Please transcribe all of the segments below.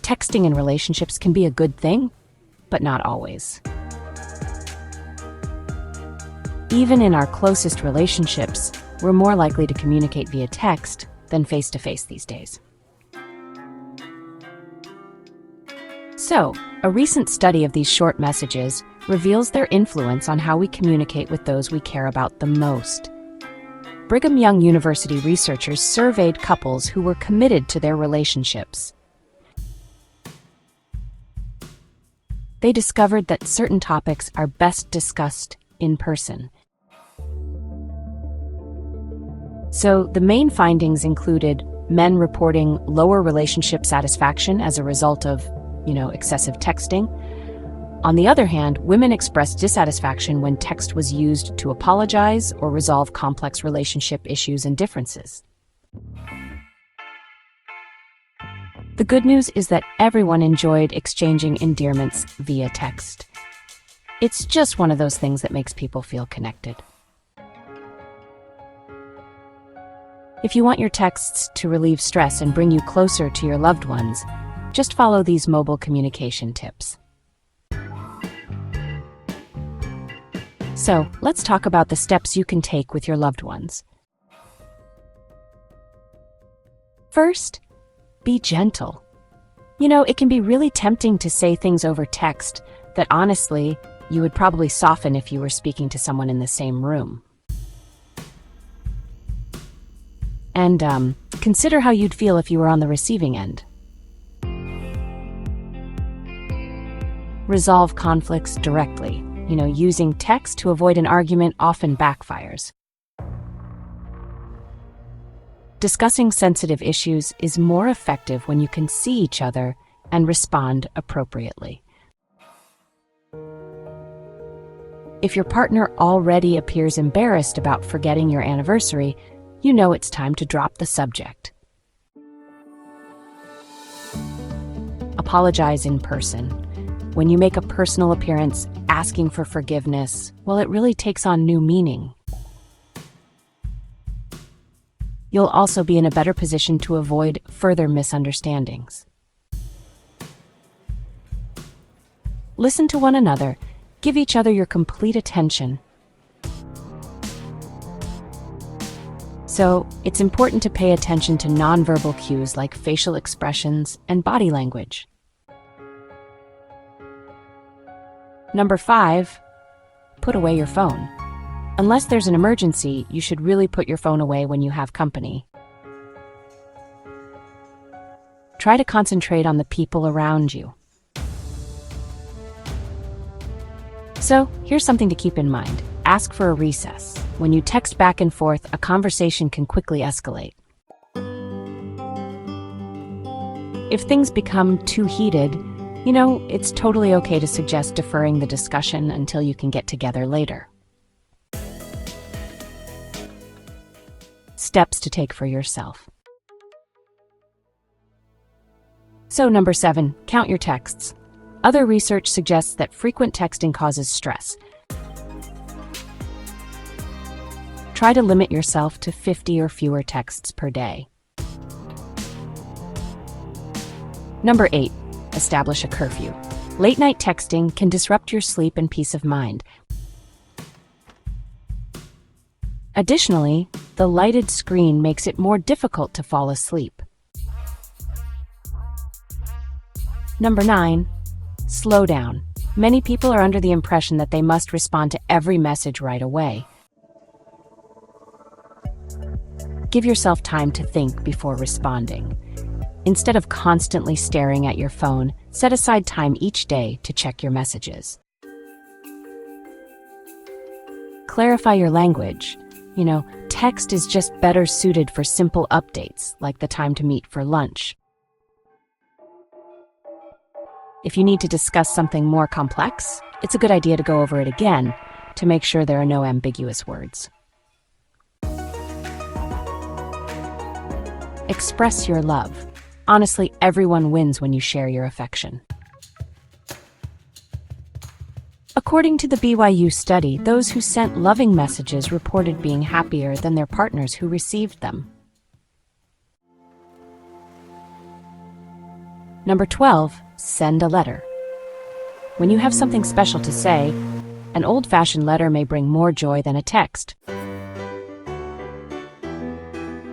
Texting in relationships can be a good thing, but not always. Even in our closest relationships, we're more likely to communicate via text than face-to-face these days. So, a recent study of these short messages reveals their influence on how we communicate with those we care about the most. Brigham Young University researchers surveyed couples who were committed to their relationships. They discovered that certain topics are best discussed in person. So, the main findings included men reporting lower relationship satisfaction as a result of, excessive texting. On the other hand, women expressed dissatisfaction when text was used to apologize or resolve complex relationship issues and differences. The good news is that everyone enjoyed exchanging endearments via text. It's just one of those things that makes people feel connected. If you want your texts to relieve stress and bring you closer to your loved ones, just follow these mobile communication tips. So, let's talk about the steps you can take with your loved ones. First, be gentle. It can be really tempting to say things over text that honestly, you would probably soften if you were speaking to someone in the same room. And consider how you'd feel if you were on the receiving end. Resolve conflicts directly. Using text to avoid an argument often backfires. Discussing sensitive issues is more effective when you can see each other and respond appropriately. If your partner already appears embarrassed about forgetting your anniversary, it's time to drop the subject. Apologize in person. When you make a personal appearance, asking for forgiveness, it really takes on new meaning. You'll also be in a better position to avoid further misunderstandings. Listen to one another. Give each other your complete attention. So, it's important to pay attention to nonverbal cues like facial expressions and body language. Number 5, put away your phone. Unless there's an emergency, you should really put your phone away when you have company. Try to concentrate on the people around you. So, here's something to keep in mind. Ask for a recess. When you text back and forth, a conversation can quickly escalate. If things become too heated, it's totally okay to suggest deferring the discussion until you can get together later. Steps to take for yourself. So, number 7, count your texts. Other research suggests that frequent texting causes stress. Try to limit yourself to 50 or fewer texts per day. Number 8, establish a curfew. Late-night texting can disrupt your sleep and peace of mind. Additionally, the lighted screen makes it more difficult to fall asleep. Number 9, slow down. Many people are under the impression that they must respond to every message right away. Give yourself time to think before responding. Instead of constantly staring at your phone, set aside time each day to check your messages. Clarify your language. Text is just better suited for simple updates, like the time to meet for lunch. If you need to discuss something more complex, it's a good idea to go over it again to make sure there are no ambiguous words. Express your love. Honestly, everyone wins when you share your affection. According to the BYU study, those who sent loving messages reported being happier than their partners who received them. Number 12, send a letter. When you have something special to say, an old-fashioned letter may bring more joy than a text.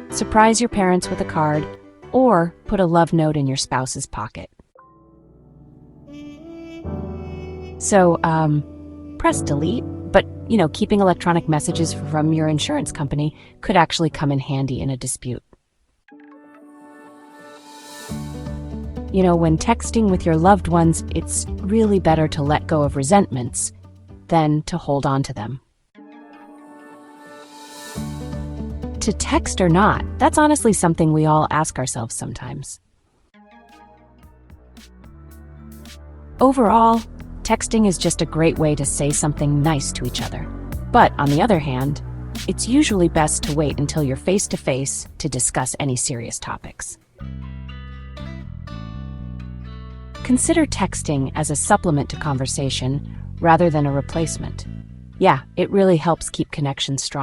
Surprise your parents with a card, or put a love note in your spouse's pocket. So, press delete, but, keeping electronic messages from your insurance company could actually come in handy in a dispute. When texting with your loved ones, it's really better to let go of resentments than to hold on to them. To text or not, that's honestly something we all ask ourselves sometimes. Overall, texting is just a great way to say something nice to each other. But on the other hand, it's usually best to wait until you're face-to-face to discuss any serious topics. Consider texting as a supplement to conversation rather than a replacement. Yeah, it really helps keep connections strong.